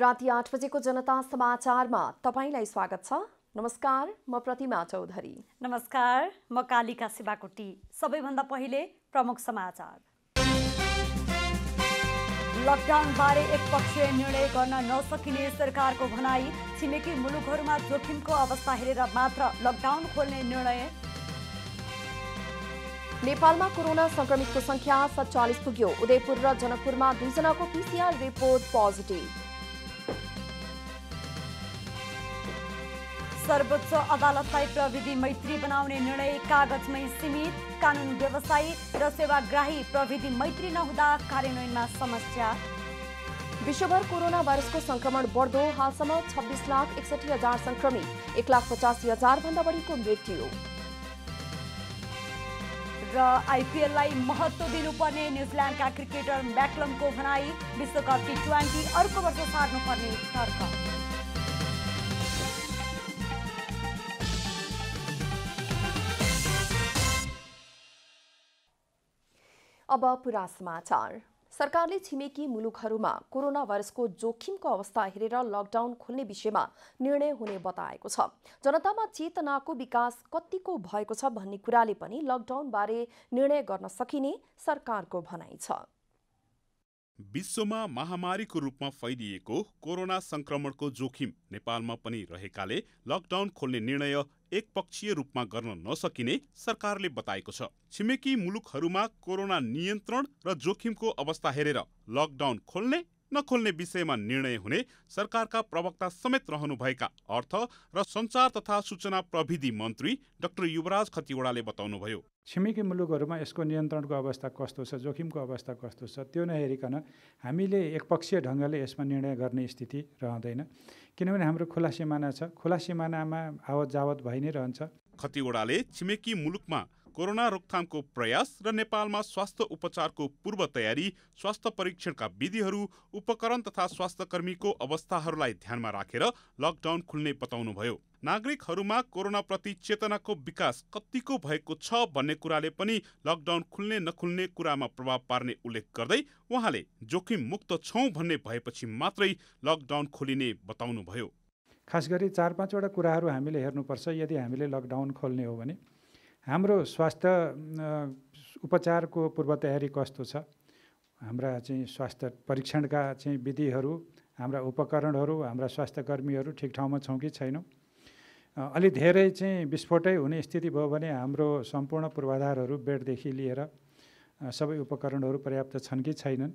राति 8 बजेको जनता समाचारमा तपाईलाई स्वागत छ। नमस्कार, म प्रतिमा चौधरी। नमस्कार, म कालिका शिवाकोटी। सबैभन्दा पहिले प्रमुख समाचार। लकडाउन बारे एकपक्षीय निर्णय गर्न नसकिने सरकारको भनाई। छिमेकी मुलुकहरूमा जोखिमको अवस्था हेरेर मात्र लकडाउन खोल्ने निर्णय। नेपालमा कोरोना संक्रमितको संख्या 47 पुग्यो। उदयपुर र जनकपुरमा 2 जनाको पीसीआर रिपोर्ट पोजिटिभ। सर्वोच्च अदालतलाई प्रविधि मैत्री बनाउने निर्णय कागजमै सीमित। कानुन व्यवसायी र सेवाग्राही प्रविधि मैत्री नहुँदा कार्यान्वयनमा समस्या। विश्वभर कोरोना भाइरसको संक्रमण बढ्दो। हालसम्म 26,61,000 संक्रमित, 1,85,000 भन्दा बढीको मृत्यु। र आइपिएललाई महत्त्व दिनुपर्ने न्युजिल्यान्डका क्रिकेटर म्याकलमको भनाई। विश्वकप T20 अर्को वर्ष सार्नुपर्ने तर्क। अब पुरा समाचार। सरकारले छिमेकी मुलुकहरूमा कोरोना भाइरसको जोखिमको अवस्था हेरेर लकडाउन खोल्ने विषयमा निर्णय हुने बताएको छ। जनतामा चेतनाको विकास कतिको भएको छ भन्ने कुराले पनि लकडाउन बारे निर्णय गर्न सकिने सरकारको भनाइ छ। विश्वमा महामारीको रूपमा फैलिएको कोरोना संक्रमणको जोखिम नेपालमा पनि रहेकाले लकडाउन खोल्ने निर्णय एकपक्षीय रूपमा गर्न नसकिने सरकारले बताएको छ। छिमेकी मुलुकहरूमा कोरोना नियन्त्रण र जोखिमको अवस्था हेरेर लकडाउन खोल्ने नखोल्ने विषयमा निर्णय हुने सरकारका प्रवक्ता समेत रहनुभएका अर्थ र सञ्चार तथा सूचना प्रविधि मन्त्री डाक्टर युवराज खतिवडाले बताउनुभयो। छिमेकी मुलुकहरूमा यसको नियन्त्रणको अवस्था कस्तो छ, जोखिमको अवस्था कस्तो छ, त्यो नहेरिकन हामीले एकपक्षीय ढङ्गले यसमा निर्णय गर्ने स्थिति रहँदैन। किनभने हाम्रो खुला सिमाना छ, खुला सिमानामा आवत जावत भइ नै रहन्छ। खतिवडाले छिमेकी मुलुकमा कोरोना रोकथामको प्रयास र नेपालमा स्वास्थ्य उपचारको पूर्व तयारी, स्वास्थ्य परीक्षणका विधिहरू, उपकरण तथा स्वास्थ्यकर्मीको अवस्थाहरूलाई ध्यानमा राखेर लकडाउन खुल्ने बताउनुभयो। नागरिकहरूमा कोरोनाप्रति चेतनाको विकास कतिको भएको छ भन्ने कुराले पनि लकडाउन खुल्ने नखुल्ने कुरामा प्रभाव पार्ने उल्लेख गर्दै उहाँले जोखिम मुक्त छौं भन्ने भएपछि मात्रै लकडाउन खोलिने बताउनुभयो। खास गरी 4-5 वटा कुराहरू हामीले हेर्नुपर्छ। यदि हामीले लकडाउन खोल्ने हो भने हाम्रो स्वास्थ्य उपचारको पूर्व तयारी कस्तो छ, हाम्रा चाहिँ स्वास्थ्य परीक्षणका चाहिँ विधिहरू, हाम्रा उपकरणहरू, हाम्रा स्वास्थ्यकर्मीहरू ठिक ठाउँमा छौँ कि छैनौँ। अलि धेरै चाहिँ विस्फोटै हुने स्थिति भयो भने हाम्रो सम्पूर्ण पूर्वाधारहरू बेडदेखि लिएर सबै उपकरणहरू पर्याप्त छन् कि छैनन्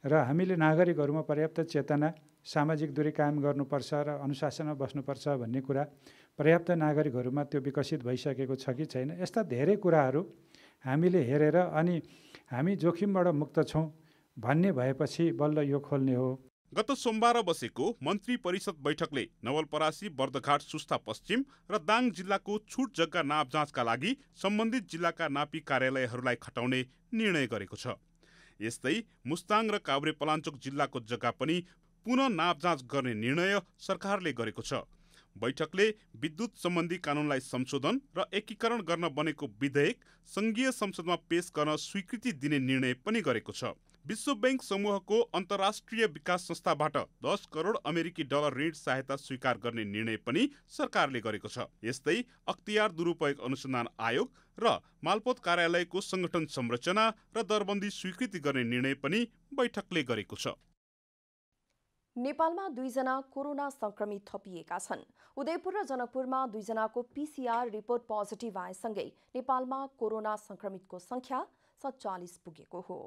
र हामीले नागरिकहरूमा पर्याप्त चेतना, सामाजिक दूरी कायम गर्नुपर्छ र अनुशासनमा बस्नुपर्छ भन्ने कुरा पर्याप्त नागरिकहरूमा त्यो विकसित भइसकेको छ कि छैन, यस्ता धेरै कुराहरू हामीले हेरेर अनि हामी जोखिमबाट मुक्त छौँ भन्ने भएपछि बल्ल यो खोल्ने हो। गत सोमबार बसेको मन्त्री परिषद बैठकले नवलपरासी, बर्दघाट, सुस्ता पश्चिम र दाङ जिल्लाको छुट जग्गा नाप जाँचका लागि सम्बन्धित जिल्लाका नापी कार्यालयहरूलाई खटाउने निर्णय गरेको छ। यस्तै मुस्ताङ र काभ्रे पलाञ्चोक जिल्लाको जग्गा पनि पुनः नाप जाँच गर्ने निर्णय सरकारले गरेको छ। बैठकले विद्युत सम्बन्धी कानुनलाई संशोधन र एकीकरण गर्न बनेको विधेयक संघीय संसदमा पेश गर्न स्वीकृति दिने निर्णय पनि गरेको छ। विश्व बैंक समूहको अन्तर्राष्ट्रिय विकास संस्थाबाट 10 करोड अमेरिकी डलर ऋण सहायता स्वीकार गर्ने निर्णय पनि सरकारले गरेको छ। यस्तै अख्तियार दुरुपयोग अनुसन्धान आयोग र मालपोत कार्यालयको संगठन संरचना र दरबन्दी स्वीकृति गर्ने निर्णय पनि बैठकले गरेको छ। नेपालमा 2 जना कोरोना संक्रमित थपिएका छन्। उदयपुर र जनकपुरमा 2 जनाको पीसीआर रिपोर्ट पोजिटिभ आएसँगै नेपालमा कोरोना संक्रमितको संख्या 47 पुगेको हो।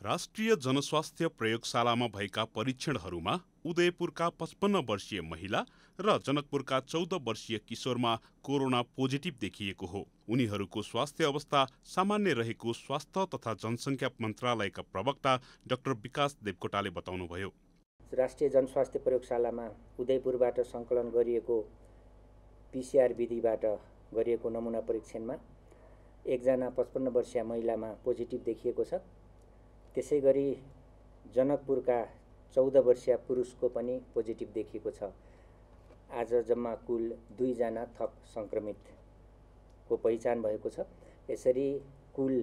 राष्ट्रिय जनस्वास्थ्य प्रयोगशालामा भएका परीक्षणहरूमा उदयपुरका 55 वर्षीय महिला र जनकपुरका 14 वर्षीय किशोरमा कोरोना पोजिटिभ देखिएको हो। उनीहरूको स्वास्थ्य अवस्था सामान्य रहेको स्वास्थ्य तथा जनसङ्ख्या मन्त्रालयका प्रवक्ता डाक्टर विकास देवकोटाले बताउनुभयो। राष्ट्रिय जनस्वास्थ्य प्रयोगशालामा उदयपुरबाट सङ्कलन गरिएको पीसीआर विधिबाट गरिएको नमुना परीक्षणमा 1 जना 55 वर्षीय महिलामा पोजिटिभ देखिएको छ। त्यसै गरी जनकपुरका 14 वर्षीय पुरुषको पनि पोजिटिभ देखिएको छ। आज जम्मा कुल 2 जना थप संक्रमितको पहिचान भएको छ। यसरी कुल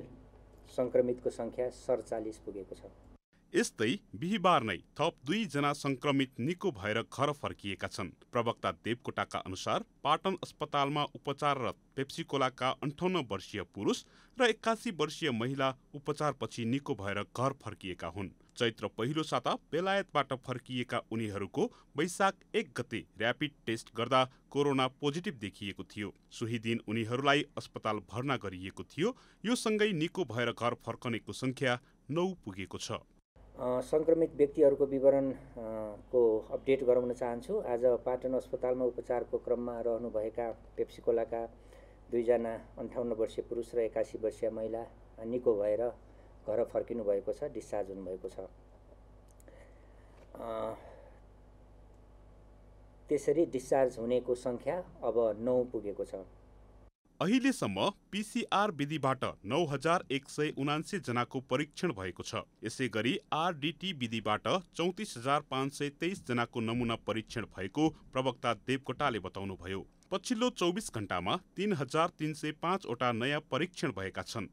संक्रमितको संख्या 47 पुगेको छ। यस्तै बिहीबार नै थप 2 जना संक्रमित निको भएर घर फर्किएका छन्। प्रवक्ता देवकोटाका अनुसार पाटन अस्पतालमा उपचाररत पेप्सीकोलाका 58 वर्षीय पुरुष र 81 वर्षीय महिला उपचारपछि निको भएर घर फर्किएका हुन्। चैत्र पहिलो साता बेलायतबाट फर्किएका उनीहरूको वैशाख 1 गते र्यापिड टेस्ट गर्दा कोरोना पोजिटिभ देखिएको थियो। सोही दिन उनीहरूलाई अस्पताल भर्ना गरिएको थियो। यो सँगै निको भएर घर फर्कनेको संख्या 9 पुगेको छ। संक्रमित व्यक्तिहरूको विवरण को अपडेट गराउन चाहन्छु। आज पाटन अस्पतालमा उपचारको क्रममा रहनुभएका पेप्सीकोलाका 2 जना 58 वर्षीय पुरुष र 81 वर्षीय महिला निको भएर घर फर्किनु भएको छ, डिस्चार्ज हुनुभएको छ। त्यसरी डिस्चार्ज हुनेको संख्या अब 9 पुगेको छ। अहिलेसम्म पीसीआर विधिबाट 9179 जनाको परीक्षण भएको छ। यसै गरी आरडीटी विधिबाट 34523 जनाको नमुना परीक्षण भएको प्रवक्ता देवकोटाले बताउनुभयो। पछिल्लो 24 घण्टामा 3305 वटा नयाँ परीक्षण भएका छन्।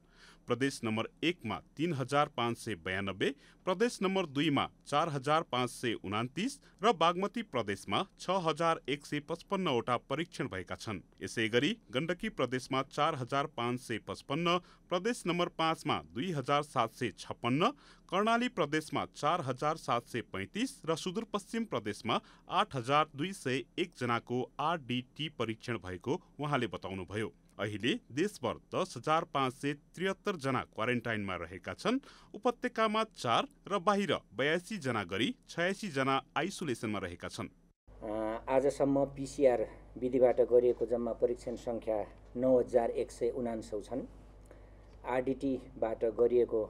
प्रदेश नम्बर 1 मा 3592, प्रदेश नम्बर 2 मा 4529 र बागमती प्रदेशमा 6155 वटा परीक्षण भएका छन्। यसै गरी गण्डकी प्रदेशमा 4555, प्रदेश नम्बर 5 मा 2756, कर्णाली प्रदेशमा 4735 र सुदूरपश्चिम प्रदेशमा 8201 जनाको आरडीटी परीक्षण भएको उहाँले बताउनुभयो। अहिले देशभर 10,573 जना क्वारेन्टाइनमा रहेका छन्। उपत्यकामा 4 र बाहिर 82 जना गरी 86 जना आइसोलेसनमा रहेका छन्। आजसम्म पीसीआर विधिबाट गरिएको जम्मा परीक्षण संख्या 9149 छन्। आरडीटीबाट गरिएको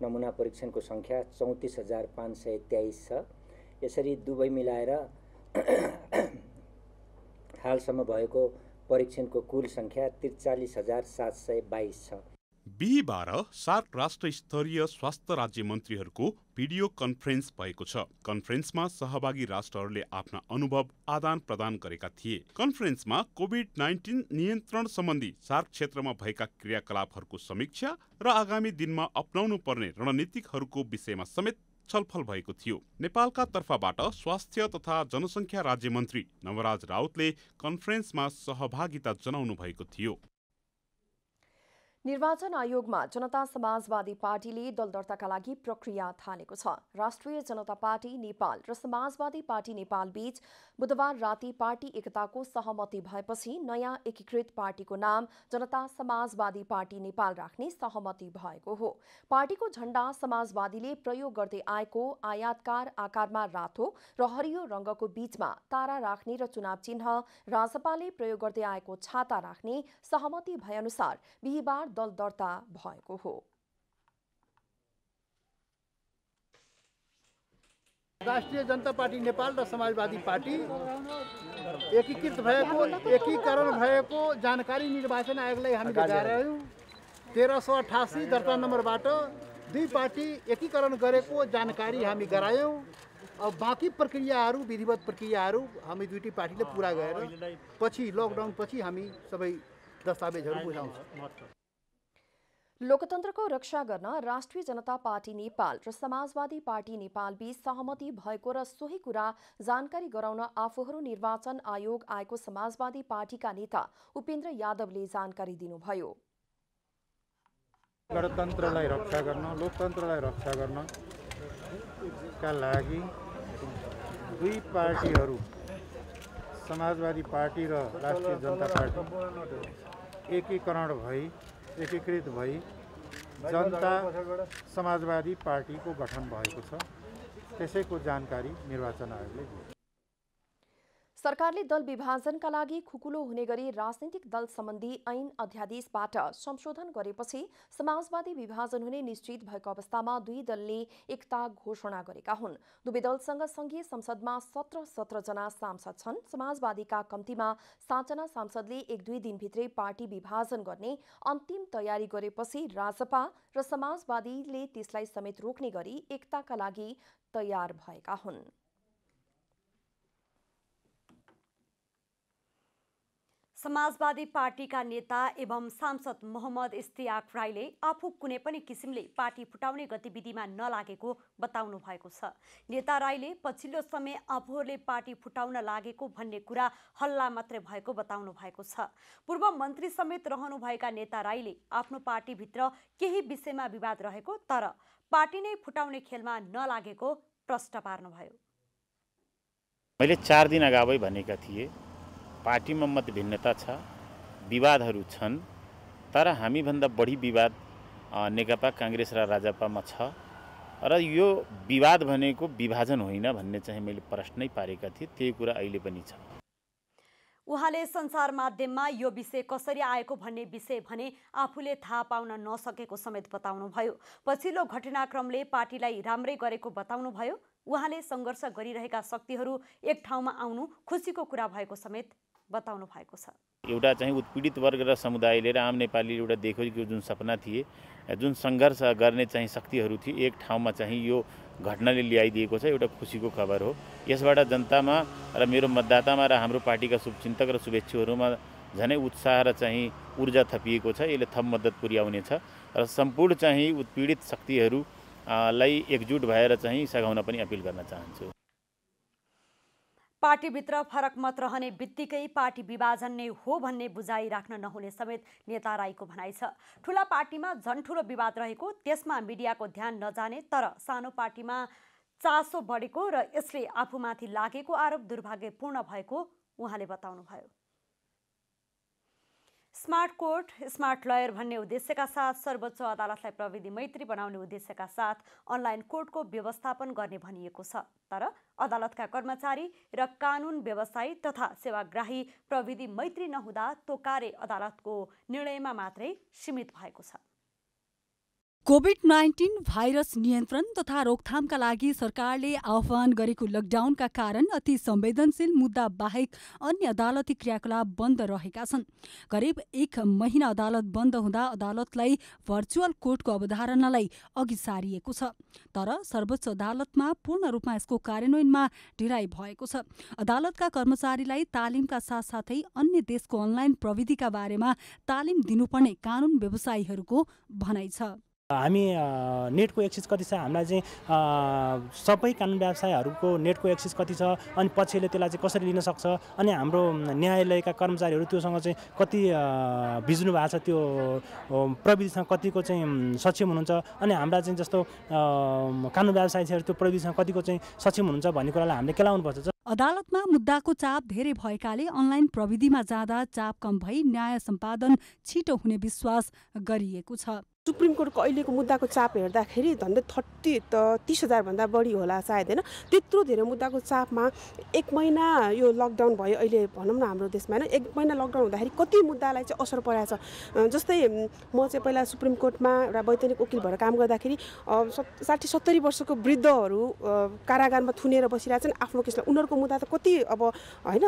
नमुना परीक्षणको संख्या 34523 छ। यसरी दुवै मिलाएर हालसम्म भएको परीक्षणको कुल संख्या 43722 छ। बिहीबार 7 राष्ट्र स्तरीय स्वास्थ्य राज्य मन्त्रीहरूको भिडियो कन्फरेन्स भएको छ। कन्फरेन्समा सहभागी राष्ट्रहरूले आफ्ना अनुभव आदान प्रदान गरेका थिए। कन्फरेन्समा कोभिड-19 नियन्त्रण सम्बन्धी सार्क क्षेत्रमा भएका क्रियाकलापहरूको समीक्षा र आगामी दिनमा अपनाउनु पर्ने रणनीतिहरूको विषयमा समेत छलफल भएको थियो। नेपालका तर्फबाट स्वास्थ्य तथा जनसङ्ख्या राज्य मन्त्री नवराज राउतले कन्फरेन्समा सहभागिता जनाउनु भएको थियो। निर्वाचन आयोगमा जनता समाजवादी पार्टीले दल दर्ताका लागि प्रक्रिया थालेको छ। राष्ट्रिय जनता पार्टी नेपाल र समाजवादी पार्टी नेपाल बीच बुधबार राति पार्टी एकताको सहमति भएपछि नयाँ एकीकृत पार्टीको नाम जनता समाजवादी पार्टी नेपाल राख्ने सहमति भएको हो। पार्टीको झण्डा समाजवादीले प्रयोग गर्दै आएको आयातकार आकारमा रातो र हरियो रंगको बीचमा तारा राख्ने र चुनाव चिन्ह राजपाले प्रयोग गर्दै आएको छाता राख्ने सहमति भएअनुसार बिहीबार दल दर्ता भएको हो। राष्ट्रिय जनता पार्टी नेपाल र समाजवादी पार्टी एकीकृत भएको एकीकरण भएको जानकारी निर्वाचन आयोगलाई हामीले गरायौं। 1388 दर्ता नम्बरबाट दुई पार्टी एकीकरण गरेको जानकारी हामी गरायौं। अब बाँकी प्रक्रियाहरू विधिवत प्रक्रियाहरू हामी दुईटी पार्टीले पूरा गरेर पछि लकडाउन पछि हामी सबै दस्तावेजहरू बुझाउँछौँ। लोकतन्त्रको रक्षा गर्न राष्ट्रिय जनता पार्टी नेपाल र समाजवादी पार्टी नेपाल बीच सहमति भएको र सोही कुरा जानकारी गराउन आफूहरू निर्वाचन आयोग आएको समाजवादी पार्टीका नेता उपेन्द्र यादवले जानकारी दिनुभयो। गणतन्त्रलाई रक्षा गर्न, लोकतन्त्रलाई रक्षा गर्न का लागि दुई पार्टीहरू समाजवादी पार्टी र राष्ट्रिय जनता पार्टी एकीकृत भई जनता समाजवादी पार्टीको गठन भएको छ। त्यसैको जानकारी निर्वाचन आयोगले दियो। सरकारले दल विभाजनका लागि खुकुलो हुने गरी राजनीतिक दल सम्बन्धी ऐन अध्यादेशबाट संशोधन गरेपछि समाजवादी विभाजन हुने निश्चित भएको अवस्थामा दुई दलले एकता घोषणा गरेका हुन्। दुवै दलसँग संघीय संसदमा 17 जना सांसद छन्। समाजवादीका कम्तीमा 7 जना सांसदले 1-2 दिनभित्रै पार्टी विभाजन गर्ने अन्तिम तयारी गरेपछि राजपा र समाजवादीले त्यसलाई समेत रोक्ने गरी एकताका लागि तयार भएका हुन्। समाजवादी पार्टीका नेता एवं सांसद मोहम्मद इस्तियाक राईले आफू कुनै पनि किसिमले पार्टी फुटाउने गतिविधिमा नलागेको बताउनु भएको छ। नेता राईले पछिल्लो समय आफूहरूले पार्टी फुटाउन लागेको भन्ने कुरा हल्ला मात्रै भएको बताउनु भएको छ। पूर्व मन्त्री समेत रहनुभएका नेता राईले आफ्नो पार्टीभित्र केही विषयमा विवाद रहेको तर पार्टी नै फुटाउने खेलमा नलागेको प्रश्न पार्नुभयो। मैले 4 दिन अगावै भनेका थिए पार्टीमा मत भिन्नता छ, विवादहरू छन्, तर हामीभन्दा बढी विवाद नेकपा काङ्ग्रेस र राजपामा छ र यो विवाद भनेको विभाजन होइन भन्ने चाहिँ मैले प्रश्नै पारेका थिएँ। त्यही कुरा अहिले पनि छ। उहाँले सञ्चार माध्यममा यो विषय कसरी आएको भन्ने विषय भने आफूले थाहा पाउन नसकेको समेत बताउनुभयो। पछिल्लो घटनाक्रमले पार्टीलाई राम्रै गरेको बताउनुभयो। उहाँले सङ्घर्ष गरिरहेका शक्तिहरू एक ठाउँमा आउनु खुसीको कुरा भएको समेत बताउनु भएको छ। एउटा चाहिँ उत्पीडित वर्ग र समुदायले र आम नेपाली एउटा देखेको जुन सपना थिए, जुन सङ्घर्ष गर्ने चाहिँ शक्तिहरू थिए, एक ठाउँमा चाहिँ यो घटनाले ल्याइदिएको छ। एउटा खुसीको खबर हो। यसबाट जनतामा र मेरो मतदातामा र हाम्रो पार्टीका शुभचिन्तक र शुभेच्छुहरूमा झनै उत्साह र चाहिँ ऊर्जा थपिएको छ। यसले थप मद्दत पुर्याउनेछ र सम्पूर्ण चाहिँ उत्पीडित शक्तिहरूलाई एकजुट भएर चाहिँ सघाउन पनि अपिल गर्न चाहन्छु। पार्टीभित्र फरक मत रहने बित्तिकै पार्टी विभाजन नै हो भन्ने बुझाइ राख्न नहुने समेत नेता राईको भनाइ छ। ठुला पार्टीमा झन् ठुलो विवाद रहेको, त्यसमा मिडियाको ध्यान नजाने तर सानो पार्टीमा चासो बढेको र यसले आफूमाथि लागेको आरोप दुर्भाग्यपूर्ण भएको उहाँले बताउनुभयो। स्मार्ट कोर्ट स्मार्ट लयर भन्ने उद्देश्यका साथ सर्वोच्च अदालतलाई प्रविधि मैत्री बनाउने उद्देश्यका साथ अनलाइन कोर्टको व्यवस्थापन गर्ने भनिएको छ। तर अदालतका कर्मचारी र कानुन व्यवसायी तथा सेवाग्राही प्रविधि मैत्री नहुँदा त्यो कार्य अदालतको निर्णयमा मात्रै सीमित भएको छ। कोभिड-19 भाइरस नियन्त्रण तथा रोकथामका लागि सरकारले आह्वान गरेको लकडाउनका कारण अति संवेदनशील मुद्दा बाहेक अन्य अदालती क्रियाकलाप बन्द रहेका छन्। करिब 1 महिना अदालत बन्द हुँदा अदालतलाई भर्चुअल कोर्टको अवधारणालाई अघि सारिएको छ। तर सर्वोच्च अदालतमा पूर्ण रूपमा यसको कार्यान्वयनमा ढिलाइ भएको छ। अदालतका कर्मचारीलाई तालिमका साथसाथै अन्य देशको अनलाइन प्रविधिका बारेमा तालिम दिनुपर्ने कानुन व्यवसायीहरूको भनाइ छ। हामी नेटको एक्सेस कति छ, हामीलाई चाहिँ सबै कानुन व्यवसायहरूको नेटको एक्सेस कति छ, अनि पछिले त्यसलाई चाहिँ कसरी लिन सक्छ, अनि हाम्रो न्यायालयका कर्मचारीहरू त्योसँग चाहिँ कति बिज्नु भएको छ, त्यो प्रविधिसँग कतिको चाहिँ सक्षम हुनुहुन्छ, अनि हाम्रा चाहिँ जस्तो कानुन व्यवसायीहरू त्यो प्रविधिसँग कतिको चाहिँ सक्षम हुनुहुन्छ भन्ने कुरालाई हामीले केलाउनुपर्छ। अदालतमा मुद्दाको चाप धेरै भएकाले अनलाइन प्रविधिमा जाँदा चाप कम भई न्याय सम्पादन छिटो हुने विश्वास गरिएको छ। सुप्रिम कोर्टको अहिलेको मुद्दाको चाप हेर्दाखेरि झन्डै 30,000 भन्दा बढी होला सायद होइन। त्यत्रो धेरै मुद्दाको चापमा 1 महिना यो लकडाउन भयो, अहिले भनौँ न हाम्रो देशमा होइन 1 महिना लकडाउन हुँदाखेरि कति मुद्दालाई चाहिँ असर परेको छ। जस्तै म चाहिँ पहिला सुप्रिम कोर्टमा एउटा वैतनिक वकिल भएर काम गर्दाखेरि 60-70 वर्षको वृद्धहरू कारागारमा थुनेर बसिरहेछन् आफ्नो केसलाई। उनीहरूको मुद्दा त कति अब होइन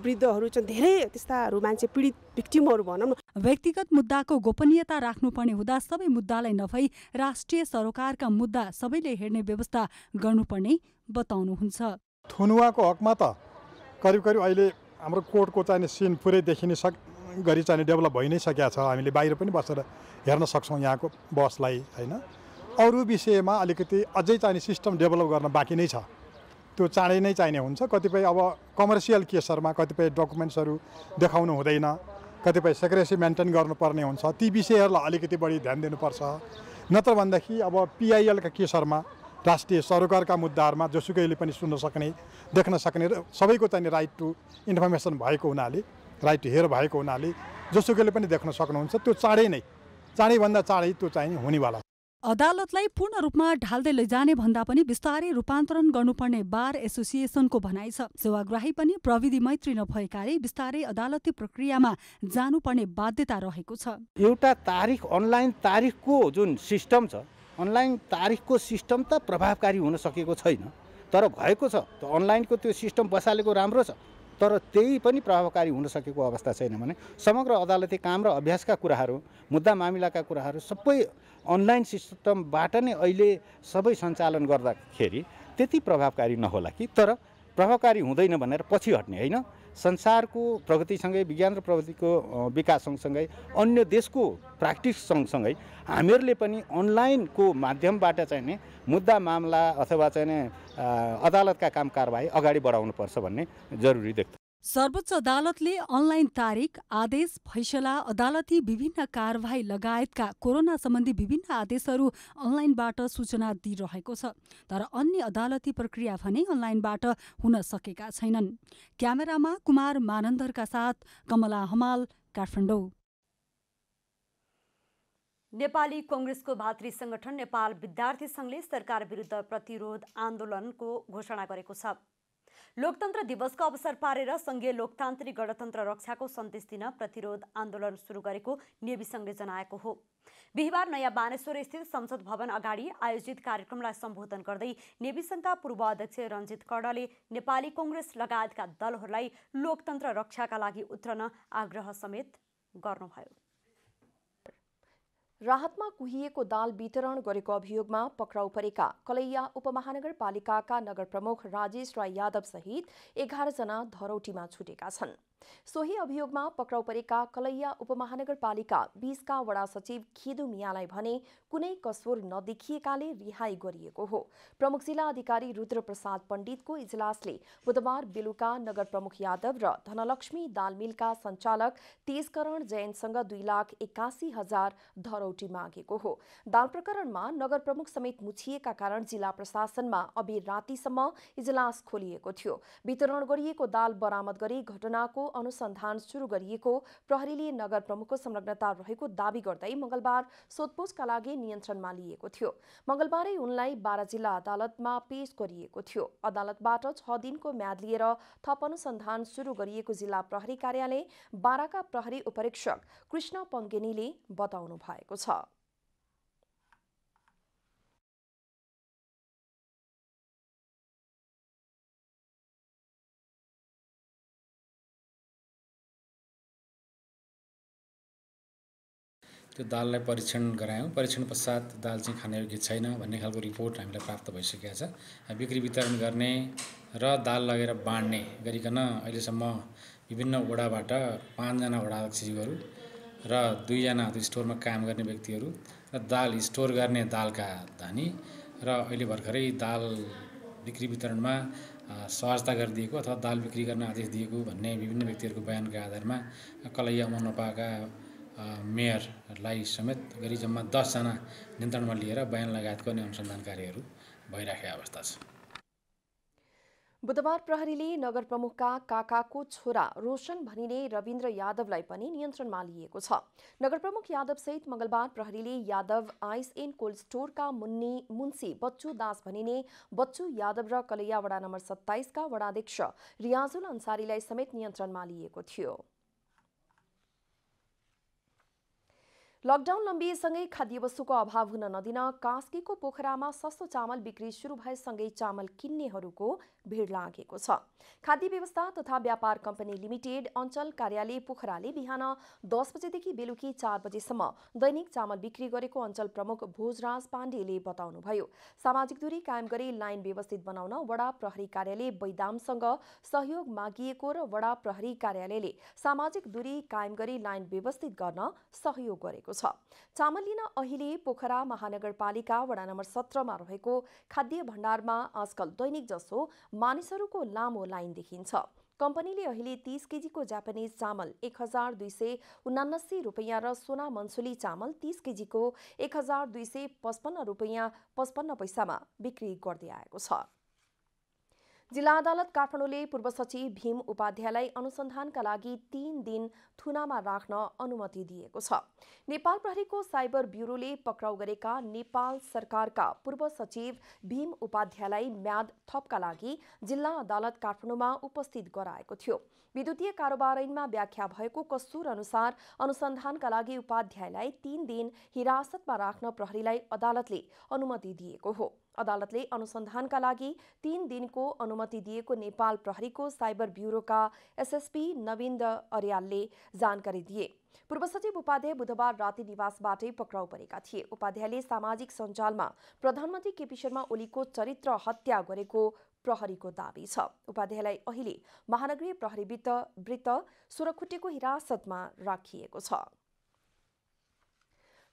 वृद्धहरू चाहिँ धेरै त्यस्ताहरू मान्छे पीडित भिक्टिमहरू भनौँ न। व्यक्तिगत मुद्दाको गोपनीयता राख्नुपर्ने हुँदा सबै मुद्दालाई नभई राष्ट्रिय सरोकारका मुद्दा सबैले हेर्ने व्यवस्था गर्नुपर्ने बताउनुहुन्छ। थुनुवाको हकमा त करिब अहिले हाम्रो कोर्टको चाहिँ सिन पुरै देखिने गरी चाहिँ डेभलप भइ नै सकेको छ। हामीले बाहिर पनि बसेर हेर्न सक्छौँ यहाँको बसलाई होइन। अरू विषयमा अलिकति अझै चाहिँ सिस्टम डेभलप गर्न बाँकी नै छ। त्यो चाँडै नै चाहिने हुन्छ। कतिपय अब कमर्सियल केसहरूमा कतिपय डकुमेन्ट्सहरू देखाउनु हुँदैन, कतिपय सेक्रेसी मेन्टेन गर्नुपर्ने हुन्छ। ती विषयहरूलाई अलिकति बढी ध्यान दिनुपर्छ। नत्र भन्दाखेरि अब पिआइएलका केसहरूमा राष्ट्रिय सरोकारका मुद्दाहरूमा जोसुकैले पनि सुन्न सक्ने, देख्न सक्ने र सबैको चाहिँ राइट टु इन्फर्मेसन भएको हुनाले, राइट टु हेयर भएको हुनाले जोसुकैले पनि देख्न सक्नुहुन्छ। त्यो चाँडैभन्दा चाँडै त्यो चाहिँ हुनेवाला। अदालतलाई पूर्ण रूपमा ढाल्दै लैजाने भन्दा पनि बिस्तारै रूपान्तरण गर्नुपर्ने बार एसोसिएसनको भनाइ छ। सेवाग्राही पनि प्रविधि मैत्री नभएकाले बिस्तारै अदालती प्रक्रियामा जानुपर्ने बाध्यता रहेको छ। एउटा तारिख अनलाइन तारिखको जुन सिस्टम छ, अनलाइन तारिखको सिस्टम त प्रभावकारी हुन सकेको छैन, तर भएको छ। त्यो अनलाइनको त्यो सिस्टम बसालेको राम्रो छ, तर त्यही पनि प्रभावकारी हुन सकेको अवस्था छैन भने समग्र अदालती काम र अभ्यासका कुराहरू, मुद्दा मामिलाका कुराहरू सबै अनलाइन सिस्टमबाट नै अहिले सबै सञ्चालन गर्दाखेरि त्यति प्रभावकारी नहोला कि, तर प्रभावकारी हुँदैन भनेर पछि हट्ने होइन। संसारको प्रगतिसँगै विज्ञान र प्रविधिको विकास सँगसँगै अन्य देशको प्र्याक्टिस सँगसँगै हामीहरूले पनि अनलाइनको माध्यमबाट चाहिँ नि मुद्दा मामला अथवा चाहिँ नि अदालतका काम कारबाही अगाडि बढाउनुपर्छ भन्ने जरुरी देख्छ। सर्वोच्च अदालतले अनलाइन तारिख, आदेश, फैसला, अदालती विभिन्न कारबाही लगायतका कोरोना सम्बन्धी विभिन्न आदेशहरू अनलाइनबाट सूचना दिइरहेको छ। तर अन्य अदालती प्रक्रिया भने अनलाइनबाट हुन सकेका छैनन्। क्यामेरामा कुमार मानन्दरका साथ कमला हमाल, काठमाडौँ। नेपाली कांग्रेसको भातृ संगठन नेपाल विद्यार्थी संघले सरकार विरुद्ध प्रतिरोध आन्दोलनको घोषणा गरेको छ। लोकतन्त्र दिवसको अवसर पारेर संघीय लोकतान्त्रिक गणतन्त्र रक्षाको सन्देश दिन प्रतिरोध आन्दोलन सुरु गरेको नेवी संघले जनाएको हो। बिहिबार नयाँ बानेश्वर स्थित संसद भवन अगाडि आयोजित कार्यक्रमलाई सम्बोधन गर्दै नेवी संघका पूर्व अध्यक्ष रञ्जित कर्णले नेपाली कांग्रेस लगायतका दलहरूलाई लोकतन्त्र रक्षाका लागि उत्रन आग्रह समेत गर्नुभयो। राहतमा कुहिएको दाल वितरण गरेको अभियोगमा पक्राउ परेका कलैया उपमहानगरपालिकाका नगर प्रमुख राजेश राय यादव सहित 11 जना धरौटीमा छुटेका छन्। सोही अभियोगमा पक्राउ परेका कलैया उपमहानगरपालिका 20 का वडा सचिव खिदु मियालाई भने कुनै कसुर नदेखिएकाले रिहाई गरिएको हो। प्रमुख जिल्ला अधिकारी रुद्र प्रसाद पण्डितको इजलासले बुधबार बेलुका नगर प्रमुख यादव र धनलक्ष्मी दालमिलका सञ्चालक तेजकरण जैनसँग 2,81,000 धरौटी मागेको हो। दाल प्रकरणमा नगर प्रमुख समेत मुछिएका कारण जिल्ला प्रशासनमा अबेर रातिसम्म इजलास खोलिएको थियो। वितरण गरिएको दाल बरामद गरी घटनाको अनुसन्धान सुरु गरिएको प्रहरीले नगर प्रमुखको संलग्नता रहेको दावी गर्दै मंगलबार सोधपुछका लागि नियन्त्रणमा लिएको थियो। मंगलबारै उनलाई 12 जिल्ला अदालतमा पेश गरिएको थियो। अदालतबाट 6 दिनको म्याद लिएर थप अनुसन्धान सुरु गरिएको जिल्ला प्रहरी कार्यालय 12 का प्रहरी उपरीक्षक कृष्ण पङ्गेनीले बताउनु भएको छ। त्यो दाललाई परीक्षण गरायौँ। परीक्षण पश्चात दाल चाहिँ खान योग्य छैन भन्ने खालको रिपोर्ट हामीलाई प्राप्त भइसकेको छ। बिक्री वितरण गर्ने र दाल लगेर बाँड्ने गरिकन अहिलेसम्म विभिन्न वडाबाट 5 जना वडा अध्यक्षज्यूहरू र 2 जना त्यो स्टोरमा काम गर्ने व्यक्तिहरू र दाल स्टोर गर्ने दालका धनी र अहिले भर्खरै दाल बिक्री वितरणमा सहजता गरिदिएको अथवा दाल बिक्री गर्न आदेश दिएको भन्ने विभिन्न व्यक्तिहरूको बयानका आधारमा कलैया उपमहानगरपालिका मेयरलाई समेत गरी जम्मा 10 जना नियन्त्रणमा लिएर बयान लगायतको अन्य अनुसन्धान कार्यहरू भइराखेको अवस्था छ। बुधबार प्रहरीले नगर प्रमुखका काकाको छोरा रोशन भनिने रविन्द्र यादवलाई पनि नियन्त्रणमा लिएको छ। नगर प्रमुख यादव सहित मंगलबार प्रहरीले यादव आइस एन्ड कोल्ड स्टोरका मुन्सी बच्चु दास भनिने बच्चु यादव र कलैया वडा नम्बर 27 का वडाध्यक्ष रियाजुल अन्सारीलाई समेत नियन्त्रणमा लिएको थियो। लकडाउन लम्बिएसँगै खाद्य वस्तुको अभाव हुन नदिन कास्कीको पोखरामा सस्तो चामल बिक्री सुरु भएसँगै चामल किन्नेहरूको भिड लागेको छ। खाद्य व्यवस्था तथा व्यापार कम्पनी लिमिटेड अञ्चल कार्यालय पोखराले बिहान 10 बजेदेखि बेलुकी 4 बजेसम्म दैनिक चामल बिक्री गरेको अञ्चल प्रमुख भोजराज पाण्डेले बताउनुभयो। सामाजिक दूरी कायम गरी लाइन व्यवस्थित बनाउन वडा प्रहरी कार्यालय बैदामसँग सहयोग मागिएको र वडा प्रहरी कार्यालयले सामाजिक दूरी कायम गरी लाइन व्यवस्थित गर्न सहयोग गरेको छ। चामल लिन अहिले पोखरा महानगरपालिका वडा नम्बर 17 मा रहेको खाद्य भण्डारमा आजकल दैनिक जसो मानिसहरूको लामो लाइन देखिन्छ। कम्पनीले अहिले 30 केजीको जापानिज चामल 1,279 रुपैयाँ र सोना मन्सुली चामल 30 केजीको 1,255 रुपैयाँ 55 पैसामा बिक्री गर्दै आएको छ। जिल्ला अदालत काठमाडौँले पूर्व सचिव भीम उपाध्यायलाई अनुसन्धानका लागि 3 दिन थुनामा राख्न अनुमति दिएको छ। नेपाल प्रहरीको साइबर ब्युरोले पक्राउ गरेका नेपाल सरकारका पूर्व सचिव भीम उपाध्यायलाई म्याद थपका लागि जिल्ला अदालत काठमाडौँमा उपस्थित गराएको थियो। विद्युतीय कारोबार ऐनमा व्याख्या भएको कसुर अनुसार अनुसन्धानका लागि उपाध्यायलाई 3 दिन हिरासतमा राख्न प्रहरीलाई अदालतले अनुमति दिएको हो। अदालतले अनुसन्धानका लागि 3 दिनको अनुमति दिएको नेपाल प्रहरीको साइबर ब्युरोका एसएसपी नवीन अर्यालले जानकारी दिए। पूर्व सचिव उपाध्याय बुधबार राति निवासबाटै पक्राउ परेका थिए। उपाध्यायले सामाजिक सञ्जालमा प्रधानमन्त्री केपी शर्मा ओलीको चरित्र हत्या गरेको प्रहरीको दाबी छ। उपाध्यायलाई अहिले महानगरीय प्रहरी वृत्त सुरखुट्टेको हिरासतमा राखिएको छ।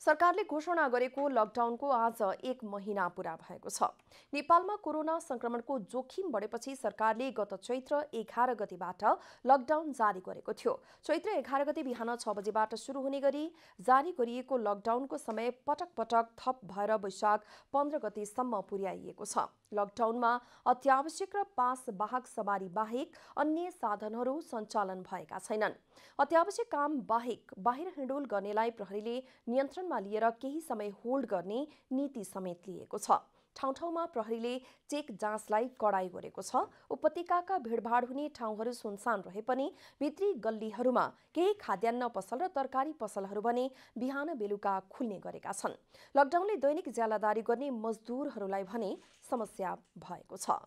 सरकारले घोषणा गरेको लकडाउनको आज 1 महिना पूरा भएको छ। नेपालमा कोरोना संक्रमणको जोखिम बढेपछि सरकारले गत चैत्र 11 गतेबाट लकडाउन जारी गरेको थियो। चैत्र 11 गते बिहान 6 बजेबाट सुरु हुने गरी जारी गरिएको लकडाउनको समय पटक पटक थप भएर वैशाख 15 गतेसम्म पुर्याइएको छ। लकडाउनमा अत्यावश्यक र पास वाहक सवारी बाहेक अन्य साधनहरू सञ्चालन भएका छैनन्। अत्यावश्यक काम बाहेक बाहिर हिँडुल गर्नेलाई प्रहरीले नियन्त्रणमा लिएर केही समय होल्ड गर्ने नीति समेत लिएको छ। ठाउँ ठाउँमा प्रहरीले चेक जाँचलाई कडाई गरेको छ। उपत्यकाका भिडभाड हुने ठाउँहरू सुनसान रहे पनि भित्री गल्लीहरूमा केही खाद्यान्न पसल र तरकारी पसलहरू भने बिहान बेलुका खुल्ने गरेका छन्। लकडाउनले दैनिक ज्यालादारी गर्ने मजदुरहरूलाई भने समस्या भएको छ।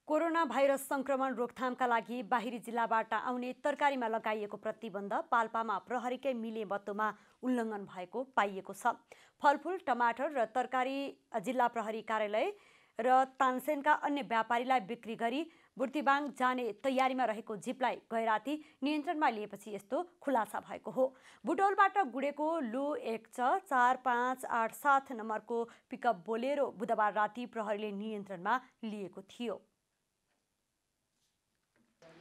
कोरोना भाइरस संक्रमण रोकथामका लागि बाहिरी जिल्लाबाट आउने तरकारीमा लगाइएको प्रतिबन्ध पाल्पामा प्रहरीकै मिलेमतोमा उल्लङ्घन भएको पाइएको छ। फलफुल, टमाटर र तरकारी जिल्ला प्रहरी कार्यालय र तानसेनका अन्य व्यापारीलाई बिक्री गरी बुर्तिवाङ जाने तयारीमा रहेको जिपलाई गैराती नियन्त्रणमा लिएपछि यस्तो खुलासा भएको हो। बुटौलबाट गुडेको लु 14587 नम्बरको पिकअप बोलेरो बुधबार राति प्रहरीले नियन्त्रणमा लिएको थियो।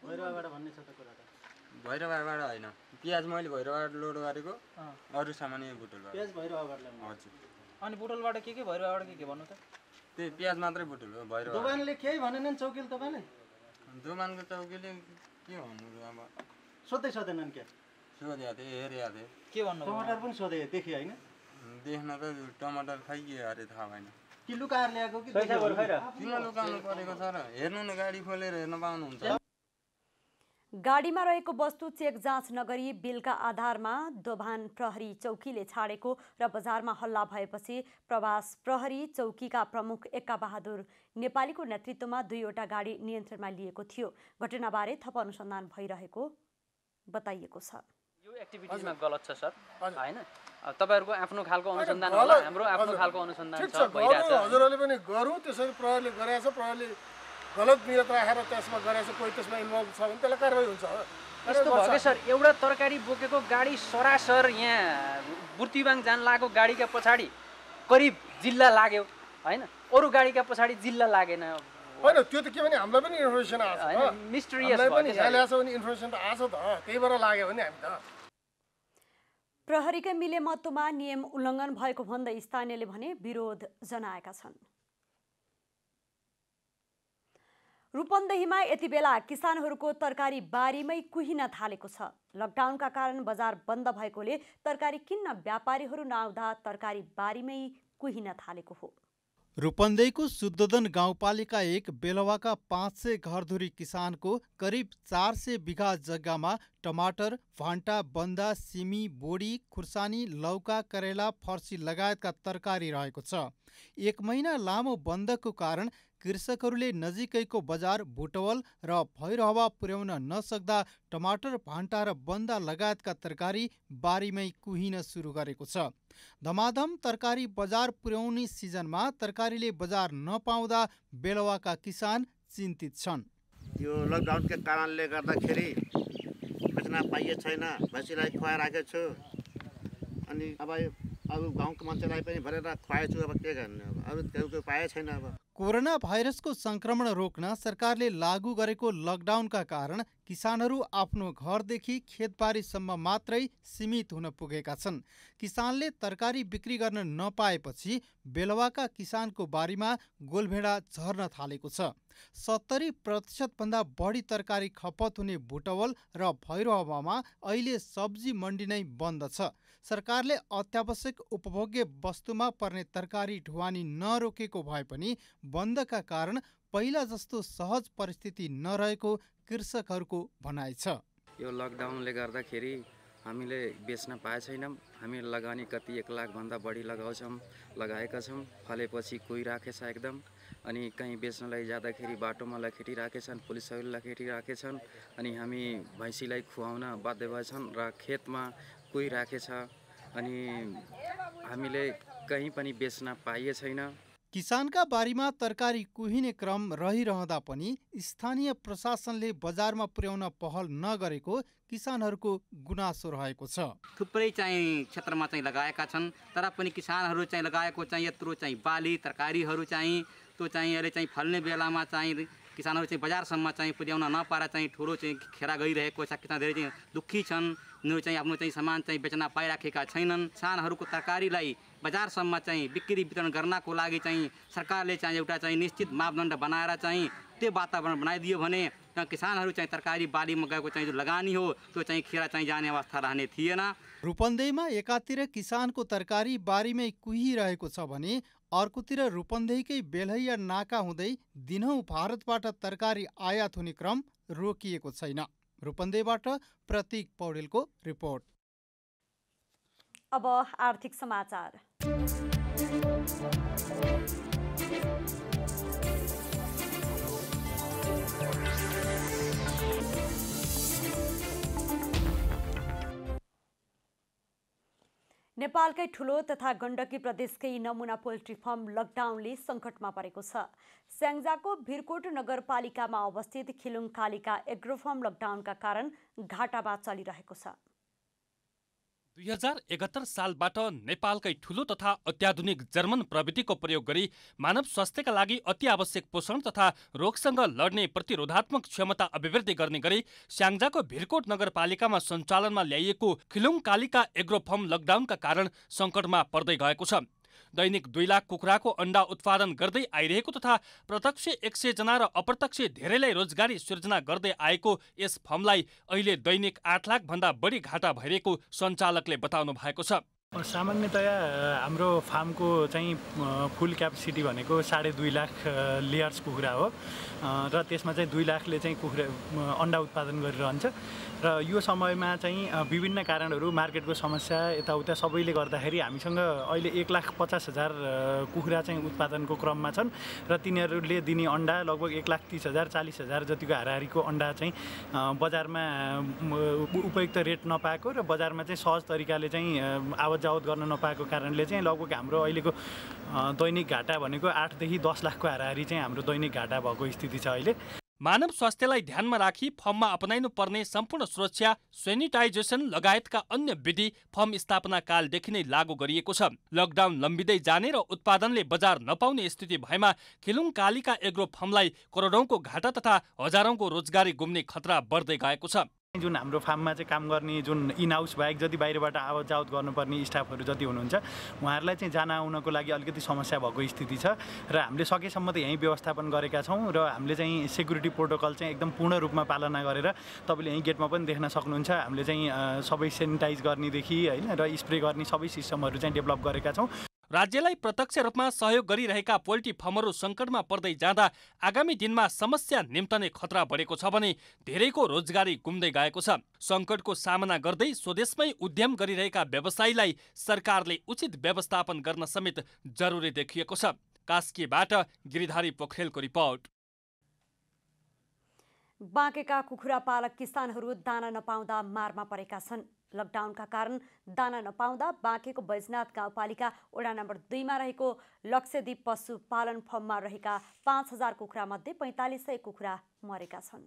भैरवाबाट भन्ने छ त कुरा त? भैरवाबाट हैन, प्याज मैले भैरवाबाट लोड गरेको, अरु सामान यहाँ बुटोलबाट। प्याज भैरवाबाट ल्याउनु? हजुर। अनि बुटोलबाट के भैरवाबाट के भन्नु त? त्यही प्याज मात्रै बुटोल हो भैरवा। दोकानले केही भनेनन् चौकीले तपाईले? दोकानको चौकीले के भन्नु अब सोध्दैनन् के? सोधेको थिए, हेरेको थिए। के भन्नु? टमाटर पनि सोधे देखे हैन? देख्न त टमाटर खै के अरे थाहा भएन। कि लुकाएर ल्याएको कि पैसा भर खैर? किन लुकाउनु परेको छ र? हेर्नु न गाडी खोलेर हेर्न पाउनुहुन्छ। गाडीमा रहेको वस्तु चेक जाँच नगरी बिलका आधारमा दोभान प्रहरी चौकीले छाडेको र बजारमा हल्ला भएपछि प्रवास प्रहरी चौकीका प्रमुख एक्का बहादुर नेपालीको नेतृत्वमा 2वटा गाडी नियन्त्रणमा लिएको थियो। घटनाबारे थप अनुसन्धान भइरहेको बताइएको छ। यो एक्टिभिटिजमा गलत छ सर, हैन? तपाईहरुको आफ्नो खालको अनुसन्धान होला, हाम्रो आफ्नो खालको अनुसन्धान छ, भइराछ। हजुरले पनि गरौँ, त्यसरी प्रहरीले गरेछ, प्रहरीले गलत नियत राखेर त्यसमा गरेछ, कोही त्यसमा इन्भल्भ छ भने त्यसलाई कारबाही हुन्छ। यस्तो भयो सर, एउटा तरकारी बोकेको गाडी सरासर यहाँ बुर्तिवाङ जान लागेको गाडीका पछाडि करिब जिल्ला लाग्यो, हैन? अरु गाडीका पछाडि जिल्ला लागेन। हैन, त्यो त के भने हामीलाई पनि इन्फर्मेसन आछ हैन, मिस्टरियस भयो नि, यहाँ ल्याछ भने इन्फर्मेसन त आछ त, त्यही भएर लाग्यो भने हामी त। प्रहरीकै मिलेमतोमा नियम उल्लङ्घन भएको भन्दै स्थानीयले भने विरोध जनाएका छन्। रूपन्देहीमा यति बेला किसानहरूको तरकारी बारीमै कुहिन थालेको छ। लकडाउनका कारण बजार बन्द भएकोले तरकारी किन्न व्यापारीहरू नआउँदा तरकारी बारीमै कुहिन थालेको हो। रूपन्देहीको शुद्धोदन गाउँपालिका 1 बेलवाका 500 घरधुरी किसानको करिब 400 बिघा जग्गामा टमाटर, भान्टा, बन्दा, सिमी, बोडी, खुर्सानी, लौका, करेला, फर्सी लगायतका तरकारी रहेको छ। 1 महिना लामो बन्दको कारण कृषकहरूले नजिकैको बजार बुटवल र भैरहवा पुर्याउन नसक्दा टमाटर, भान्टा र बन्दा लगायतका तरकारी बारीमै कुहिन सुरु गरेको छ। धमाधम तरकारी बजार पुर्याउने सिजनमा तरकारीले बजार नपाउँदा बेलवाका किसान चिन्तित छन्। यो लकडाउनका कारणले गर्दाखेरि बेच्न पाइए छैन, भैँसीलाई खुवाइराखेको छु, अनि अब गाउँको मान्छेलाई पनि भरेर खुवाएछु, अब के गर्ने, अब अरू पाए छैन। अब कोरोना भाइरसको संक्रमण रोक्न सरकारले लागू गरेको लकडाउनका कारण किसानहरू आफ्नो घरदेखि खेतबारीसम्म मात्रै सीमित हुन पुगेका छन्। किसानले तरकारी बिक्री गर्न नपाएपछि बेलवाका किसानको बारीमा गोलभेडा झर्न थालेको छ। 70% भन्दा बढी तरकारी खपत हुने बुटवल र भैरहवामा अहिले सब्जी मण्डी नै बन्द छ। सरकारले अत्यावश्यक उपभोग्य वस्तुमा पर्ने तरकारी ढुवानी नरोकेको भए पनि बन्दका कारण पहिला जस्तो सहज परिस्थिति नरहेको कृषकहरूको भनाइ छ। यो लकडाउनले गर्दाखेरि हामीले बेच्न पाए छैनौँ। हामी लगानी कति 1 लाख भन्दा बढी लगाएका छौँ। फलेपछि कोही राखेछ एकदम, अनि कहीँ बेच्नलाई जाँदाखेरि बाटोमा लखेटिराखेछन्, पुलिसहरूले लखेटिराखेछन्, अनि हामी भैँसीलाई खुवाउन बाध्य भएछन् र खेतमा कोही राखेछ। अनि हामीले कहीँ पनि बेच्न पाइए छैन। किसानका बारीमा तरकारी कुहिने क्रम रहिरहँदा पनि स्थानीय प्रशासनले बजारमा पुर्याउन पहल नगरेको किसानहरूको गुनासो रहेको छ। थुप्रै चाहिँ क्षेत्रमा चाहिँ लगाएका छन्, तर पनि किसानहरू चाहिँ लगाएको चाहिँ यत्रो चाहिँ बाली तरकारीहरू चाहिँ त्यो चाहिँ अहिले चाहिँ फल्ने बेलामा चाहिँ किसानहरू चाहिँ बजारसम्म चाहिँ पुर्याउन नपाएर चाहिँ ठुलो चाहिँ खेरा गइरहेको छ। किसान धेरै चाहिँ दुःखी छन्, उनीहरू चाहिँ आफ्नो चाहिँ सामान चाहिँ बेच्न पाइराखेका छैनन्। किसानहरूको तरकारीलाई बजारसम्म चाहिँ बिक्री वितरण गर्नको लागि चाहिँ सरकारले चाहिँ एउटा चाहिँ निश्चित मापदण्ड बनाएर चाहिँ त्यो वातावरण बनाइदियो भने किसानहरू चाहिँ तरकारी बालीमा गएको चाहिँ जो लगानी हो त्यो चाहिँ खेर चाहिँ जाने अवस्था रहने थिएन। रूपन्देहीमा एकातिर किसानको तरकारी बारीमै कुहिरहेको छ भने अर्कोतिर रूपन्देहीकै बेलहैया नाका हुँदै दिनहुँ भारतबाट तरकारी आयात हुने क्रम रोकिएको छैन। रूपन्देहीबाट प्रतीक पौडेलको रिपोर्ट। अब आर्थिक समाचार। नेपालकै ठुलो तथा गण्डकी प्रदेशकै नमुना पोल्ट्री फर्म लकडाउनले सङ्कटमा परेको छ। स्याङ्जाको भिरकोट नगरपालिकामा अवस्थित खिलुङ कालिका एग्रो फर्म लकडाउनका कारण घाटामा चलिरहेको छ। 2071 सालबाट नेपालकै ठुलो तथा अत्याधुनिक जर्मन प्रविधिको प्रयोग गरी मानव स्वास्थ्यका लागि अति आवश्यक पोषण तथा रोगसँग लड्ने प्रतिरोधात्मक क्षमता अभिवृद्धि गर्ने गरी स्याङ्जाको भिरकोट नगरपालिकामा सञ्चालनमा ल्याइएको खिलुङ कालिका एग्रो फर्म लकडाउनका कारण सङ्कटमा पर्दै गएको छ। दैनिक 2 लाख कुखुराको अण्डा उत्पादन गर्दै आइरहेको तथा प्रत्यक्ष 100 जना र अप्रत्यक्ष धेरैलाई रोजगारी सिर्जना गर्दै आएको यस फर्मलाई अहिले दैनिक 8 लाख भन्दा बढी घाटा भइरहेको सञ्चालकले बताउनु भएको छ। सामान्यतया हाम्रो फार्मको चाहिँ फुल क्यापेसिटी भनेको 2.5 लाख लेयर्स कुखुरा हो र त्यसमा चाहिँ 2 लाखले चाहिँ कुखुरा अण्डा उत्पादन गरिरहन्छ र यो समयमा चाहिँ विभिन्न कारणहरू मार्केटको समस्या यताउता सबैले गर्दाखेरि हामीसँग अहिले 1,50,000 कुखुरा चाहिँ उत्पादनको क्रममा छन् र तिनीहरूले दिने अण्डा लगभग 1,30,000 40,000 जतिको हाराहारीको अण्डा चाहिँ बजारमा उपयुक्त रेट नपाएको र बजारमा चाहिँ सहज तरिकाले चाहिँ आवत जावत गर्न नपाएको कारणले चाहिँ लगभग हाम्रो अहिलेको दैनिक घाटा भनेको 8 देखि 10 लाखको हाराहारी चाहिँ हाम्रो दैनिक घाटा भएको स्थिति छ अहिले। मानव स्वास्थ्यलाई ध्यानमा राखी फर्ममा अपनाइनु पर्ने सम्पूर्ण सुरक्षा, सेनिटाइजेसन लगायतका अन्य विधि फर्म स्थापना कालदेखि नै लागू गरिएको छ। लकडाउन लम्बिँदै जाने र उत्पादनले बजार नपाउने स्थिति भएमा खिलुङ कालिका एग्रो फर्मलाई करोडौंको घाटा तथा हजारौंको रोजगारी गुम्ने खतरा बढ्दै गएको छ। जुन हाम्रो फार्ममा चाहिँ काम गर्ने जुन इन हाउस बाहेक जति बाहिरबाट आवत जावत गर्नुपर्ने स्टाफहरू जति हुनुहुन्छ उहाँहरूलाई चाहिँ जान आउनको लागि अलिकति समस्या भएको स्थिति छ र हामीले सकेसम्म त यहीँ व्यवस्थापन गरेका छौँ र हामीले चाहिँ सेक्युरिटी प्रोटोकल चाहिँ एकदम पूर्ण रूपमा पालना गरेर तपाईँले यहीँ गेटमा पनि देख्न सक्नुहुन्छ। हामीले चाहिँ सबै सेनिटाइज गर्नेदेखि होइन र स्प्रे गर्ने सबै सिस्टमहरू चाहिँ डेभलप गरेका छौँ। राज्यलाई प्रत्यक्ष रूपमा सहयोग गरिरहेका पोल्ट्री फर्महरू सङ्कटमा पर्दै जाँदा आगामी दिनमा समस्या निम्तने खतरा बढेको छ भने धेरैको रोजगारी गुम्दै गएको छ। सङ्कटको सामना गर्दै स्वदेशमै उद्यम गरिरहेका व्यवसायीलाई सरकारले उचित व्यवस्थापन गर्न समेत जरुरी देखिएको छ। कास्कीबाट गिरिधारी पोखरेलको रिपोर्ट। बाँकेका कुखुरा पालक किसानहरू दाना नपाउँदा मारमा परेका छन्। लकडाउनका कारण दाना नपाउँदा बाँकेको बैजनाथ गाउँपालिका वडा नम्बर 2 मा रहेको लक्ष्यदीप पशुपालन फर्ममा रहेका 5,000 कुखुरा मध्ये 4500 कुखुरा मरेका छन्।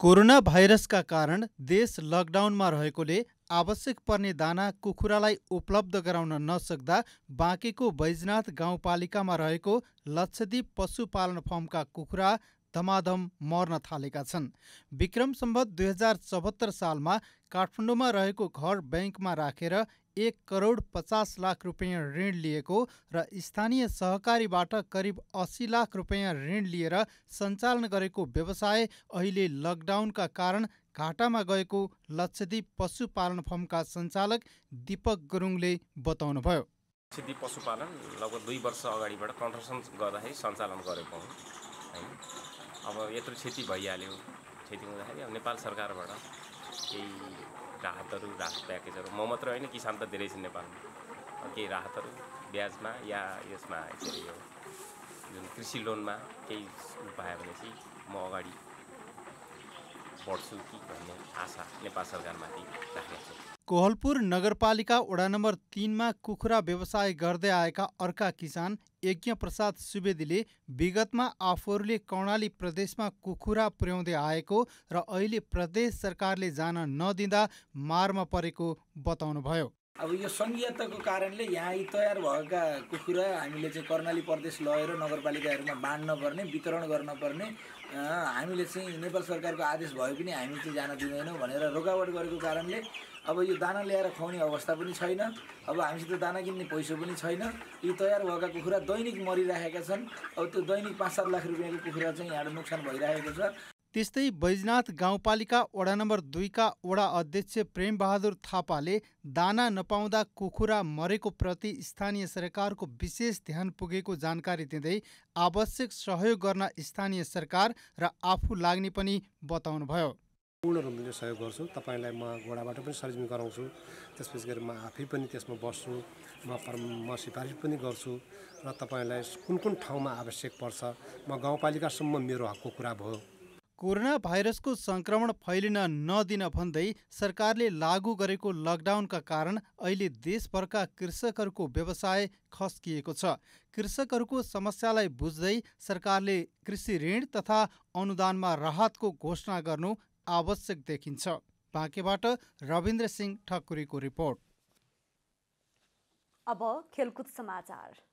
कोरोना भाइरसका कारण देश लकडाउनमा रहेकोले आवश्यक पर्ने दाना कुखुरालाई उपलब्ध गराउन नसक्दा बाँकेको बैजनाथ गाउँपालिकामा रहेको लक्ष्यदीप पशुपालन फर्मका कुखुरा धमाधम मर्न थालेका छन्। विक्रम सम्वत 2074 सालमा काठमाडौँमा रहेको घर बैंकमा राखेर 1,50,00,000 रुपैयाँ ऋण लिएको र स्थानीय सहकारीबाट करिब 80 लाख रुपैयाँ ऋण लिएर सञ्चालन गरेको व्यवसाय अहिले लकडाउनका कारण घाटामा गएको लक्ष्यदीप पशुपालन फर्मका सञ्चालक दीपक गुरुङले बताउनुभयो। लक्ष्यदीप पशुपालन लगभग 2 वर्ष अगाडिबाट कन्स्ट्रक्सन गर्दाखेरि सञ्चालन गरेको हो हैन। अब यत्रो क्षति भइहाल्यो। क्षति हुँदाखेरि अब नेपाल सरकारबाट केही राहत प्याकेजहरू म मात्र होइन किसान त धेरै छन् नेपालमा, केही राहतहरू ब्याजमा या यसमा के अरे यो जुन कृषि लोनमा केही पायो भने चाहिँ म अगाडि बढ्छु कि भन्ने आशा नेपाल सरकारमाथि राखेको छु। कोहलपुर नगरपालिका वडा नम्बर 3 मा कुखुरा व्यवसाय गर्दै आएका अर्का किसान यज्ञ प्रसाद सुवेदीले विगतमा आफूहरूले कर्णाली प्रदेशमा कुखुरा पुर्याउँदै आएको र अहिले प्रदेश सरकारले जान नदिँदा मारमा परेको बताउनुभयो। अब यो सङ्घीयताको कारणले यहाँ यी तयार भएका कुखुरा हामीले चाहिँ कर्णाली प्रदेश लगेर नगरपालिकाहरूमा बाँड्न पर्ने, वितरण गर्न पर्ने, हामीले चाहिँ नेपाल सरकारको आदेश भए पनि हामी चाहिँ जान दिँदैनौँ भनेर रोकावट गरेको कारणले अब यो दाना ल्याएर खुवाउने अवस्था पनि छैन। अब हामीसित दाना किन्ने पैसा पनि छैन। यी तयार भएका कुखुरा दैनिक मरिरहेका छन्। अब त्यो दैनिक 5-7 लाख रुपियाँको कुखुरा चाहिँ यहाँ नोक्सान भइरहेको छ। त्यस्तै बैजनाथ गाउँपालिका वडा नम्बर 2 का वडा अध्यक्ष प्रेम बहादुर थापाले दाना नपाउँदा कुखुरा मरेको प्रति स्थानीय सरकारको विशेष ध्यान पुगेको जानकारी दिँदै आवश्यक सहयोग गर्न स्थानीय सरकार र आफू लाग्ने पनि बताउनुभयो। पूर्ण रूपले सहयोग गर्छु। तपाईँलाई म गोडाबाट पनि सर्जन गराउँछु, त्यसपछि गएर म आफै पनि त्यसमा बस्छु, म सिफारिस पनि गर्छु र तपाईँलाई कुन कुन ठाउँमा आवश्यक पर्छ म गाउँपालिकासम्म मेरो हकको कुरा भयो। कोरोना भाइरसको संक्रमण फैलिन नदिन भन्दै सरकारले लागू गरेको लकडाउनका कारण अहिले देशभरका कृषकहरूको व्यवसाय खस्किएको छ। कृषकहरूको समस्यालाई बुझ्दै सरकारले कृषि ऋण तथा अनुदानमा राहतको घोषणा गर्नु आवश्यक देखिन्छ। बाँकेबाट रविन्द्र सिंह ठकुरीको रिपोर्ट। अब खेलकुद समाचार।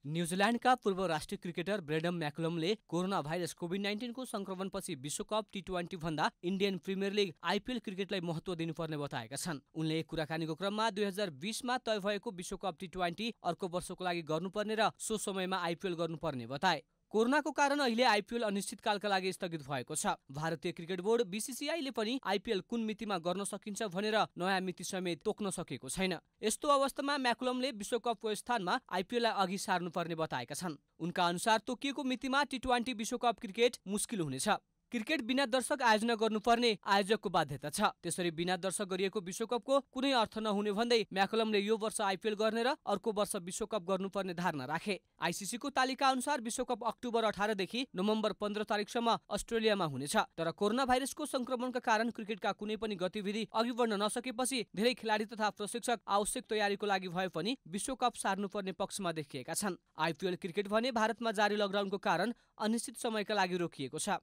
न्युजिल्यान्डका पूर्व राष्ट्रिय क्रिकेटर ब्रेडन मैकलमले कोरोना भाइरस कोभिड-19 को संक्रमणपछि विश्वकप T20 भन्दा इन्डियन प्रिमियर लिग IPL क्रिकेटलाई महत्त्व दिनुपर्ने बताएका छन्। उनले कुराकानीको क्रममा 2020 मा तय भएको विश्वकप T20 अर्को वर्षको लागि गर्नुपर्ने र सो समयमा IPL गर्नुपर्ने बताए। कोरोनाको कारण अहिले IPL अनिश्चितकालका लागि स्थगित भएको छ। भारतीय क्रिकेट बोर्ड BCCI ले पनि IPL कुन मितिमा गर्न सकिन्छ भनेर नयाँ मिति समेत तोक्न सकेको छैन। यस्तो अवस्थामा मैकलमले विश्वकपको स्थानमा IPL लाई अघि सार्नुपर्ने बताएका छन्। उनका अनुसार तोकिएको मितिमा T20 विश्वकप क्रिकेट मुस्किल हुनेछ। क्रिकेट बिना दर्शक आयोजना गर्नुपर्ने आयोजकको बाध्यता छ। त्यसरी बिना दर्शक गरिएको विश्वकपको कुनै अर्थ नहुने भन्दै मैकलमले यो वर्ष IPL गर्ने र अर्को वर्ष विश्वकप गर्नुपर्ने धारणा राखे। ICC को तालिका अनुसार विश्वकप अक्टोबर 18 देखि नोभेम्बर 15 तारिकसम्म अस्ट्रेलियामा हुनेछ। तर कोरोना भाइरसको संक्रमणका कारण क्रिकेटका कुनै पनि गतिविधि अघि बढ्न नसकेपछि धेरै खेलाडी तथा प्रशिक्षक आवश्यक तयारीको लागि भए पनि विश्वकप सार्नुपर्ने पक्षमा देखिएका छन्। IPL क्रिकेट भने भारतमा जारी लकडाउनको कारण अनिश्चित समयका लागि रोकिएको छ।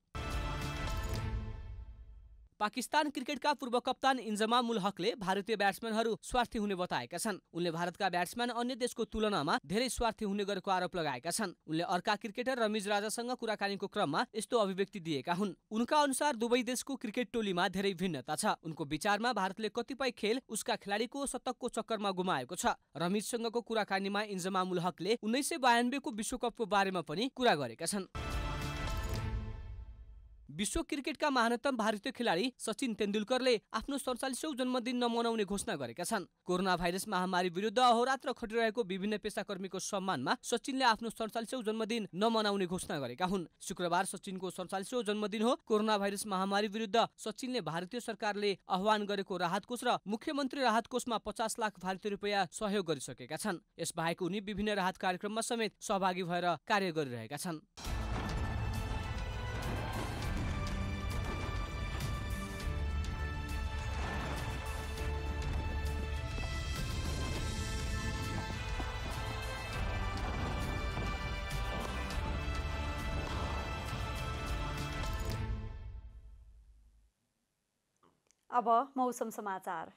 पाकिस्तान क्रिकेटका पूर्व कप्तान इन्जमाम उल हकले भारतीय ब्याट्सम्यानहरू स्वार्थी हुने बताएका छन्। उनले भारतका ब्याट्सम्यान अन्य देशको तुलनामा धेरै स्वार्थी हुने गरेको आरोप लगाएका छन्। उनले अर्का क्रिकेटर रमिज राजासँग कुराकानीको क्रममा यस्तो अभिव्यक्ति दिएका हुन्। उनका अनुसार दुवै देशको क्रिकेट टोलीमा धेरै भिन्नता छ। उनको विचारमा भारतले कतिपय खेल उसका खेलाडीको शतकको चक्करमा गुमाएको छ। रमिजसँगको कुराकानीमा इन्जमाम उल हकले 1992 को विश्वकपको बारेमा पनि कुरा गरेका छन्। विश्व क्रिकेटका महानतम भारतीय खेलाडी सचिन तेन्दुलकरले आफ्नो 47औं जन्मदिन नमनाउने घोषणा गरेका छन्। कोरोना भाइरस महामारी विरुद्ध अहोरात्र खटिरहेको विभिन्न पेशाकर्मीको सम्मानमा सचिनले आफ्नो 47औं जन्मदिन नमनाउने घोषणा गरेका हुन्। शुक्रबार सचिनको 47औं जन्मदिन हो। कोरोना भाइरस महामारी विरुद्ध सचिनले भारतीय सरकारले आह्वान गरेको राहत कोष र मुख्यमन्त्री राहत कोषमा 50 लाख भारतीय रुपैयाँ सहयोग गरिसकेका छन्। यसबाहेक उनी विभिन्न राहत कार्यक्रममा समेत सहभागी भएर कार्य गरिरहेका छन्। अब मौसम समाचार।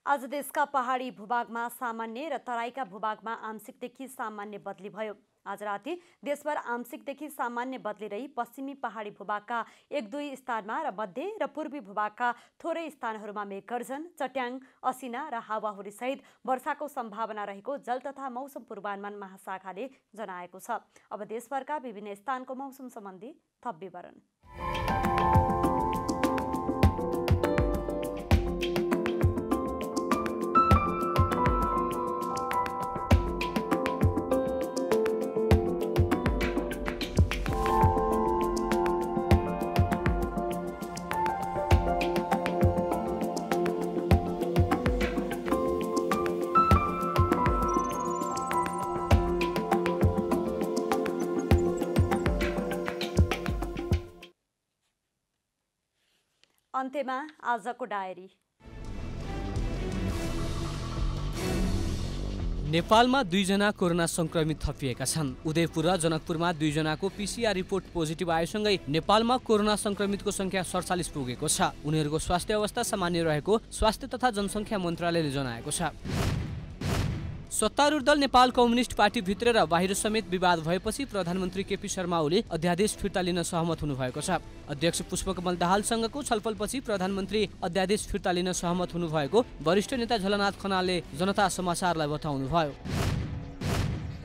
आज देशका पहाडी भूभागमा सामान्य र तराईका भूभागमा आंशिकदेखि सामान्य बदली भयो। आज राति देशभर आंशिकदेखि सामान्य बदली रही पश्चिमी पहाडी भूभागका 1-2 स्थानमा र मध्य र पूर्वी भूभागका थोरै स्थानहरूमा मेघगर्जन, चट्याङ, असिना र हावाहुरी सहित वर्षाको सम्भावना रहेको जल तथा मौसम पूर्वानुमान महाशाखाले जनाएको छ। अब देशभरका विभिन्न स्थानको मौसम सम्बन्धी थप विवरण। अन्त्यमा आजको डायरी। नेपालमा 2 जना कोरोना संक्रमित थपिएका छन्। उदयपुर र जनकपुरमा 2 जनाको PCR रिपोर्ट पोजिटिभ आएसँगै नेपालमा कोरोना संक्रमितको संख्या 47 पुगेको छ। उनीहरूको स्वास्थ्य अवस्था सामान्य रहेको स्वास्थ्य तथा जनसङ्ख्या मन्त्रालयले जनाएको छ। सत्तारूढ दल नेपाल कम्युनिस्ट पार्टी भित्र र बाहिर समेत विवाद भएपछि प्रधानमन्त्री केपी शर्मा ओली अध्यादेश फिर्ता लिन सहमत हुनुभएको छ। अध्यक्ष पुष्पकमल दाहालसँगको छलफलपछि प्रधानमन्त्री अध्यादेश फिर्ता लिन सहमत हुनुभएको वरिष्ठ नेता झलनाथ खनालले जनता समाचारलाई बताउनुभयो।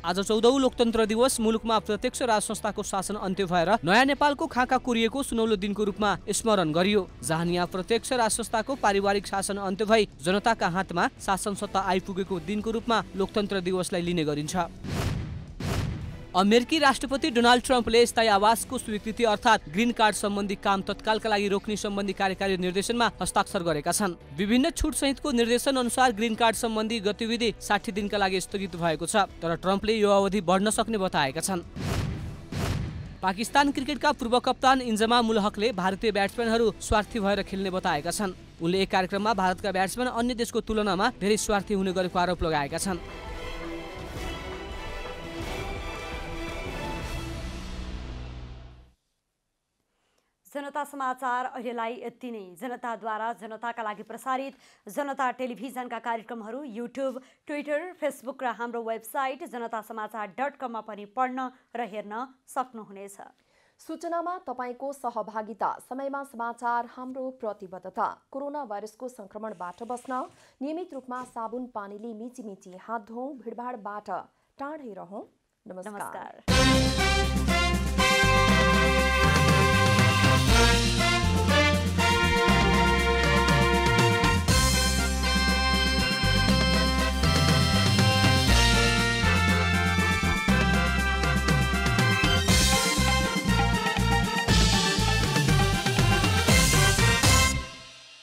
आज 14औं लोकतन्त्र दिवस मुलुकमा प्रत्यक्ष राज संस्थाको शासन अन्त्य भएर नयाँ नेपालको खाका कोरिएको सुनौलो दिनको रूपमा स्मरण गरियो, जहाँ यहाँ प्रत्यक्ष राज संस्थाको पारिवारिक शासन अन्त्य भई जनताका हातमा शासन सत्ता आइपुगेको दिनको रूपमा लोकतन्त्र दिवसलाई लिने गरिन्छ। अमेरिकी राष्ट्रपति डोनाल्ड ट्रम्पले स्थायी आवासको स्वीकृति अर्थात् ग्रीन कार्ड सम्बन्धी काम तत्कालका लागि रोक्ने सम्बन्धी कार्यकारी निर्देशनमा हस्ताक्षर गरेका छन्। विभिन्न छुट सहितको निर्देशन अनुसार ग्रीन कार्ड सम्बन्धी गतिविधि 60 दिनका लागि स्थगित भएको छ, तर ट्रम्पले यो अवधि बढ्न सक्ने बताएका छन्। पाकिस्तान क्रिकेटका पूर्व कप्तान इन्जमाम उल हकले भारतीय ब्याट्सम्यानहरू स्वार्थी भएर खेल्ने बताएका छन्। उनले एक कार्यक्रममा भारतका ब्याट्सम्यान अन्य देशको तुलनामा धेरै स्वार्थी हुने गरेको आरोप लगाएका छन्। जनता समाचार अहिलेलाई यति नै। जनताद्वारा जनताका लागि प्रसारित जनता टेलिभिजनका कार्यक्रमहरू युट्युब, ट्विटर, फेसबुक र हाम्रो वेबसाइट जनतासमाचार.com मा पनि पढ्न र हेर्न सक्नुहुनेछ। सूचनामा तपाईको सहभागिता, समयमा समाचार हाम्रो प्रतिबद्धता। कोरोना भाइरसको संक्रमणबाट बस्न नियमित रूपमा साबुन पानीले मिची हात धौँ, भिडभाडबाट टाढै रहौं। नमस्कार।